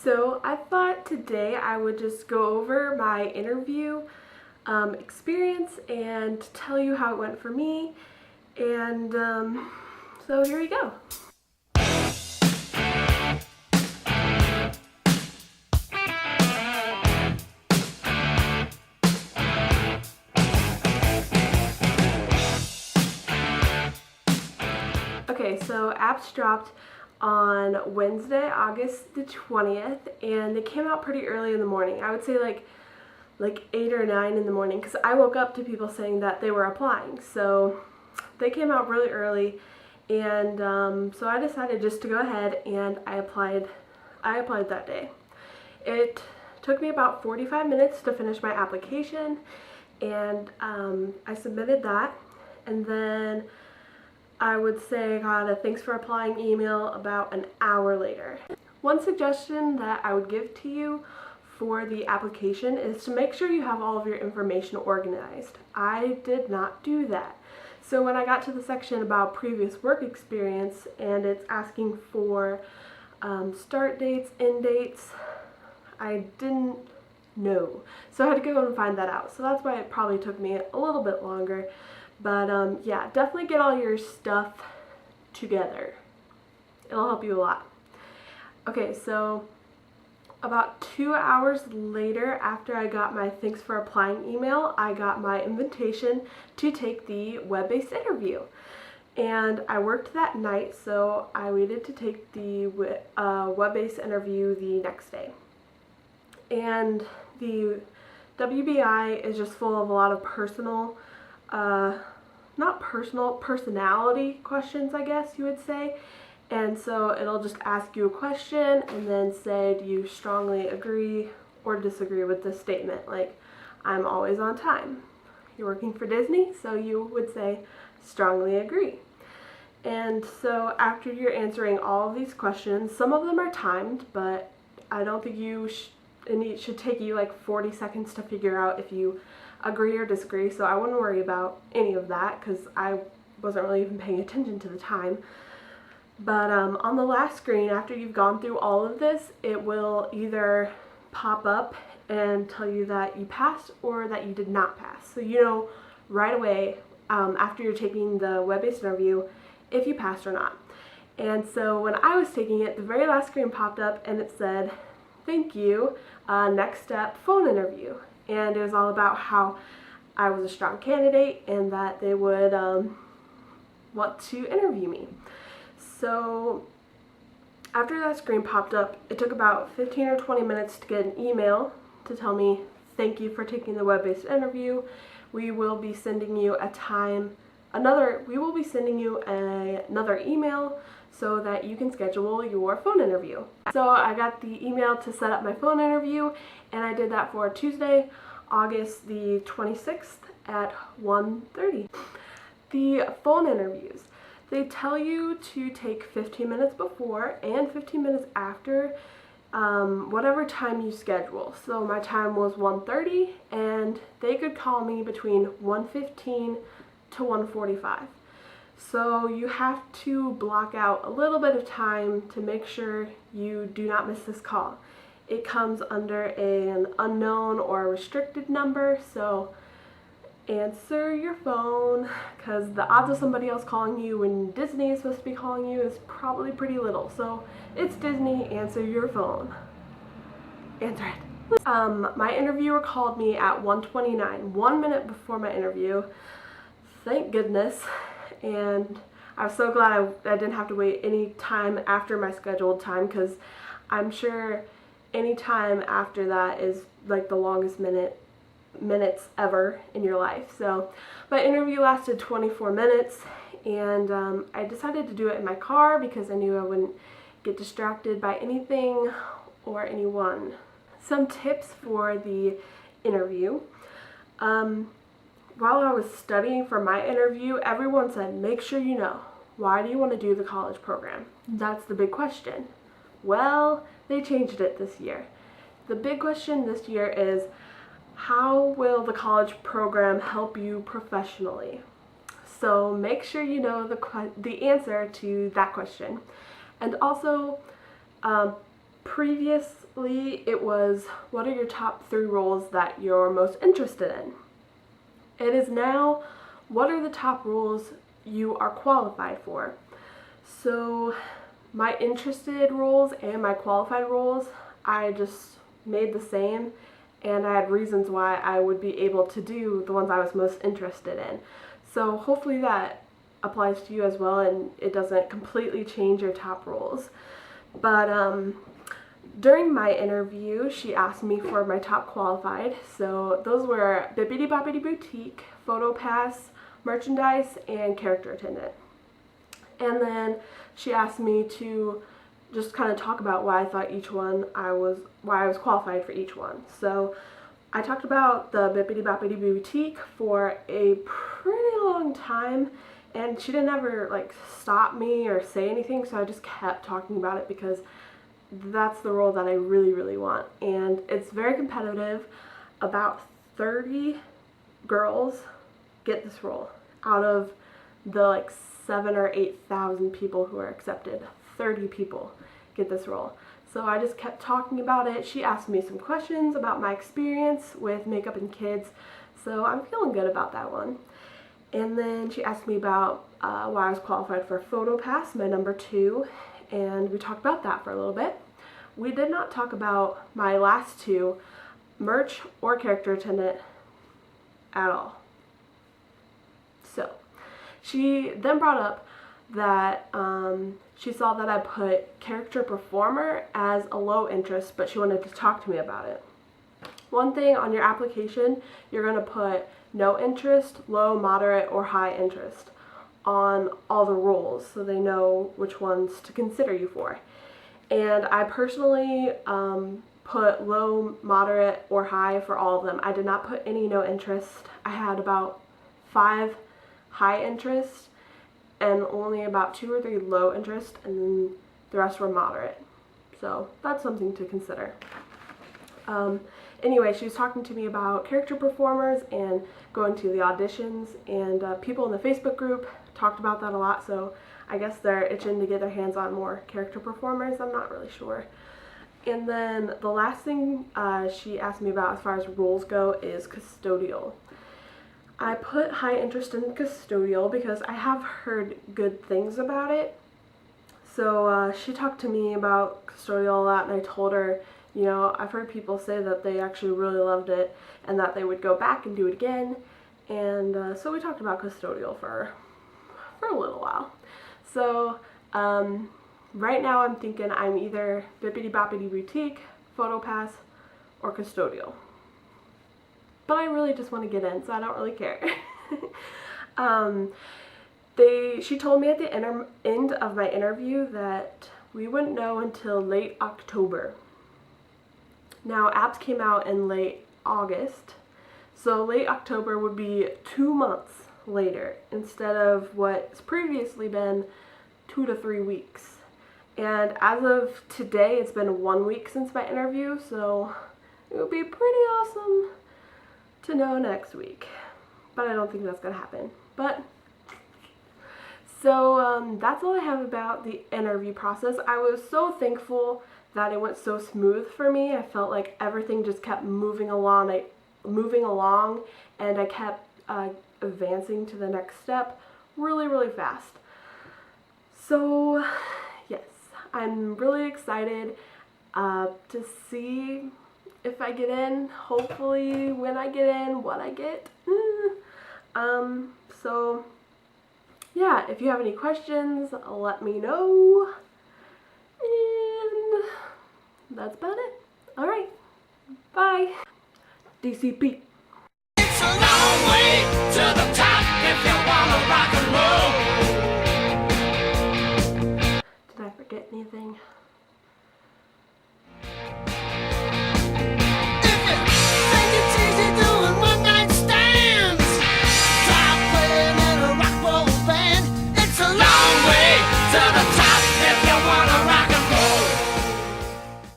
So I thought today I would just go over my interview experience and tell you how it went for me. And so here we go. Okay, so apps dropped on Wednesday, August the 20th, and they came out pretty early in the morning. I would say like 8 or 9 in the morning, because I woke up to people saying that they were applying. So they came out really early, and so I decided just to go ahead and I applied that day. It took me about 45 minutes to finish my application, and I submitted that, and then I would say I got a thanks for applying email about an hour later. One suggestion that I would give to you for the application is to make sure you have all of your information organized. I did not do that. So when I got to the section about previous work experience and it's asking for start dates, end dates, I didn't know. So I had to go and find that out. So that's why it probably took me a little bit longer. But yeah, definitely get all your stuff together. It'll help you a lot. Okay, so about 2 hours later, after I got my thanks for applying email, I got my invitation to take the web-based interview. And I worked that night, so I waited to take the web-based interview the next day. And the WBI is just full of a lot of personality questions, I guess you would say. And so it'll just ask you a question and then say, do you strongly agree or disagree with this statement? Like, I'm always on time. You're working for Disney, so you would say, strongly agree. And so after you're answering all of these questions, some of them are timed, but I don't think it should take you like 40 seconds to figure out if you agree or disagree, so I wouldn't worry about any of that because I wasn't really even paying attention to the time. But on the last screen, after you've gone through all of this, it will either pop up and tell you that you passed or that you did not pass. So you know right away after you're taking the web-based interview if you passed or not. And so when I was taking it, the very last screen popped up and it said, thank you, next step, phone interview. And it was all about how I was a strong candidate and that they would want to interview me. So after that screen popped up, it took about 15 or 20 minutes to get an email to tell me, thank you for taking the web-based interview. We will be sending you another email so that you can schedule your phone interview. So I got the email to set up my phone interview, and I did that for Tuesday, August the 26th at 1:30. The phone interviews, they tell you to take 15 minutes before and 15 minutes after whatever time you schedule. So my time was 1:30, and they could call me between 1:15 to 1:45. So you have to block out a little bit of time to make sure you do not miss this call. It comes under an unknown or restricted number, so answer your phone, because the odds of somebody else calling you when Disney is supposed to be calling you is probably pretty little. So it's Disney, answer your phone. Answer it. My interviewer called me at 1:29, 1 minute before my interview. Thank goodness. And I was so glad I didn't have to wait any time after my scheduled time, because I'm sure any time after that is like the longest minutes ever in your life. So my interview lasted 24 minutes, and I decided to do it in my car because I knew I wouldn't get distracted by anything or anyone. Some tips for the interview. While I was studying for my interview, everyone said, make sure you know, why do you want to do the college program? That's the big question. Well, they changed it this year. The big question this year is, how will the college program help you professionally? So make sure you know the answer to that question. And also, Previously, it was, what are your top 3 roles that you're most interested in? It is now, what are the top roles you are qualified for? So my interested roles and my qualified roles, I just made the same, and I had reasons why I would be able to do the ones I was most interested in. So hopefully that applies to you as well, and it doesn't completely change your top roles. But during my interview, she asked me for my top qualified. So those were Bibbidi Bobbidi Boutique, PhotoPass, Merchandise, and Character Attendant. And then she asked me to just kind of talk about why I thought why I was qualified for each one. So I talked about the Bibbidi Bobbidi Boutique for a pretty long time, and she didn't ever like stop me or say anything, so I just kept talking about it because that's the role that I really, really want. And it's very competitive. About 30 girls get this role out of the like 7,000 or 8,000 people who are accepted. 30 people get this role. So I just kept talking about it. She asked me some questions about my experience with makeup and kids, so I'm feeling good about that one. And then she asked me about why I was qualified for PhotoPass, my number 2, and we talked about that for a little bit. We did not talk about my last 2, merch or character attendant, at all. So she then brought up that she saw that I put character performer as a low interest, but she wanted to talk to me about it. One thing on your application, you're going to put no interest, low, moderate, or high interest on all the roles so they know which ones to consider you for. And I personally put low, moderate, or high for all of them. I did not put any no interest. I had about 5 high interest and only about 2 or 3 low interest, and then the rest were moderate. So that's something to consider. Anyway, she was talking to me about character performers and going to the auditions, and people in the Facebook group talked about that a lot, so I guess they're itching to get their hands on more character performers. I'm not really sure. And then the last thing she asked me about as far as roles go is custodial. I put high interest in custodial because I have heard good things about it. So she talked to me about custodial a lot, and I told her, you know, I've heard people say that they actually really loved it and that they would go back and do it again. And so we talked about custodial for a little while. So right now I'm thinking I'm either Bibbidi Bobbidi Boutique, PhotoPass, or custodial. But I really just want to get in, so I don't really care. She told me at the end of my interview that we wouldn't know until late October. Now, apps came out in late August, so late October would be 2 months later instead of what's previously been 2 to 3 weeks. And as of today, it's been 1 week since my interview, so it would be pretty awesome to know next week. But I don't think that's going to happen. But so that's all I have about the interview process. I was so thankful that it went so smooth for me. I felt like everything just kept moving along, and I kept advancing to the next step really, really fast. So yes, I'm really excited to see if I get in, hopefully when I get in, what I get. So yeah, if you have any questions, let me know. And that's about it. Alright, bye. DCP. It's a long way to the top.